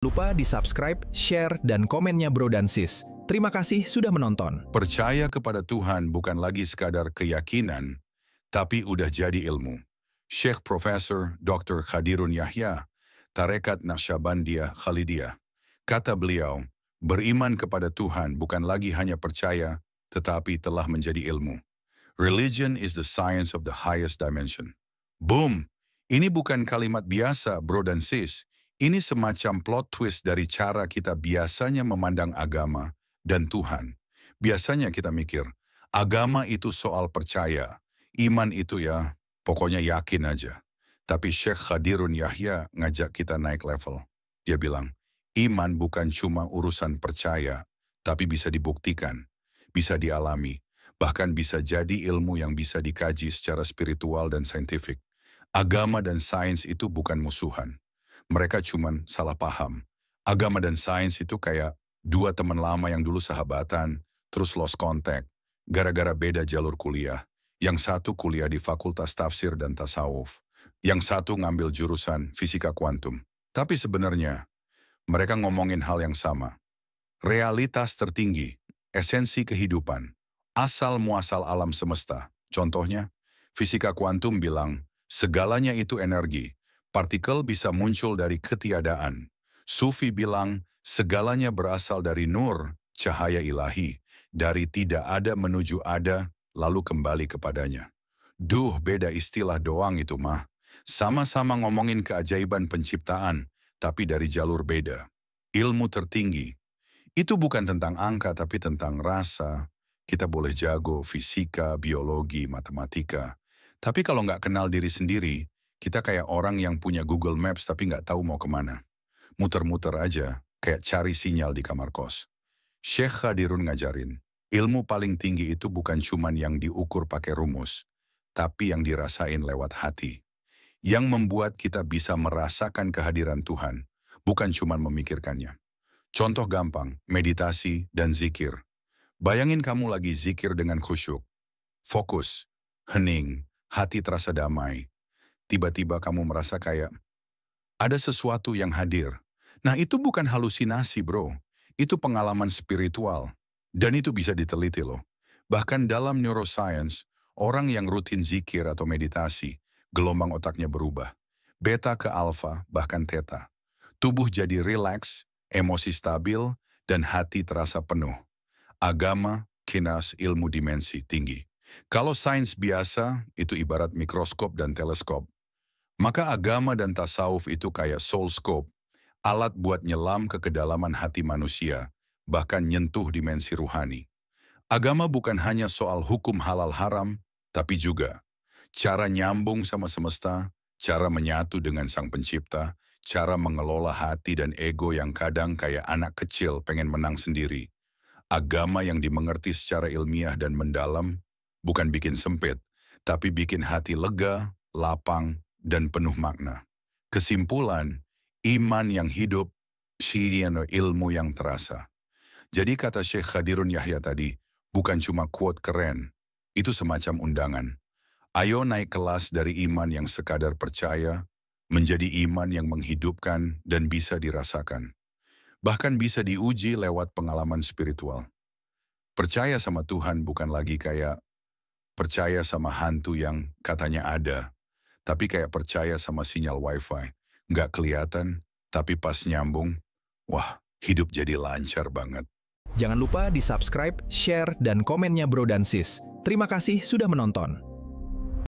Lupa di-subscribe, share, dan komennya Bro dan Sis. Terima kasih sudah menonton. Percaya kepada Tuhan bukan lagi sekadar keyakinan, tapi udah jadi ilmu. Syekh Profesor Dr. Khadirun Yahya, Tarekat Naqsyabandiyah Khalidiyah. Kata beliau, beriman kepada Tuhan bukan lagi hanya percaya, tetapi telah menjadi ilmu. Religion is the science of the highest dimension. Boom! Ini bukan kalimat biasa, bro dan sis. Ini semacam plot twist dari cara kita biasanya memandang agama dan Tuhan. Biasanya kita mikir, agama itu soal percaya, iman itu ya, pokoknya yakin aja. Tapi Syekh Khadirun Yahya ngajak kita naik level. Dia bilang, iman bukan cuma urusan percaya, tapi bisa dibuktikan, bisa dialami, bahkan bisa jadi ilmu yang bisa dikaji secara spiritual dan saintifik. Agama dan sains itu bukan musuhan. Mereka cuman salah paham. Agama dan sains itu kayak dua teman lama yang dulu sahabatan, terus lost contact, gara-gara beda jalur kuliah. Yang satu kuliah di Fakultas Tafsir dan Tasawuf. Yang satu ngambil jurusan fisika kuantum. Tapi sebenarnya, mereka ngomongin hal yang sama. Realitas tertinggi, esensi kehidupan, asal muasal alam semesta. Contohnya, fisika kuantum bilang, segalanya itu energi. Partikel bisa muncul dari ketiadaan. Sufi bilang, segalanya berasal dari nur, cahaya ilahi. Dari tidak ada menuju ada, lalu kembali kepadanya. Duh, beda istilah doang itu mah. Sama-sama ngomongin keajaiban penciptaan, tapi dari jalur beda. Ilmu tertinggi. Itu bukan tentang angka, tapi tentang rasa. Kita boleh jago fisika, biologi, matematika. Tapi kalau nggak kenal diri sendiri, kita kayak orang yang punya Google Maps tapi nggak tahu mau kemana. Muter-muter aja, kayak cari sinyal di kamar kos. Syekh Khadirun ngajarin, ilmu paling tinggi itu bukan cuman yang diukur pakai rumus, tapi yang dirasain lewat hati. Yang membuat kita bisa merasakan kehadiran Tuhan, bukan cuman memikirkannya. Contoh gampang, meditasi dan zikir. Bayangin kamu lagi zikir dengan khusyuk. Fokus, hening, hati terasa damai. Tiba-tiba kamu merasa kayak ada sesuatu yang hadir. Nah itu bukan halusinasi bro, itu pengalaman spiritual. Dan itu bisa diteliti loh. Bahkan dalam neuroscience, orang yang rutin zikir atau meditasi, gelombang otaknya berubah. Beta ke alfa, bahkan theta. Tubuh jadi rileks, emosi stabil, dan hati terasa penuh. Agama, kinas, ilmu dimensi tinggi. Kalau sains biasa, itu ibarat mikroskop dan teleskop. Maka agama dan tasawuf itu kayak soulscope, alat buat nyelam ke kedalaman hati manusia, bahkan nyentuh dimensi ruhani. Agama bukan hanya soal hukum halal haram, tapi juga cara nyambung sama semesta, cara menyatu dengan sang pencipta, cara mengelola hati dan ego yang kadang kayak anak kecil pengen menang sendiri. Agama yang dimengerti secara ilmiah dan mendalam, bukan bikin sempit, tapi bikin hati lega, lapang, dan penuh makna. Kesimpulan, iman yang hidup, syirian ilmu yang terasa. Jadi kata Syekh Khadirun Yahya tadi, bukan cuma quote keren, itu semacam undangan. Ayo naik kelas dari iman yang sekadar percaya, menjadi iman yang menghidupkan dan bisa dirasakan. Bahkan bisa diuji lewat pengalaman spiritual. Percaya sama Tuhan bukan lagi kayak percaya sama hantu yang katanya ada, tapi kayak percaya sama sinyal wifi. Nggak kelihatan, tapi pas nyambung, wah, hidup jadi lancar banget. Jangan lupa di-subscribe, share, dan komennya Bro dan Sis. Terima kasih sudah menonton.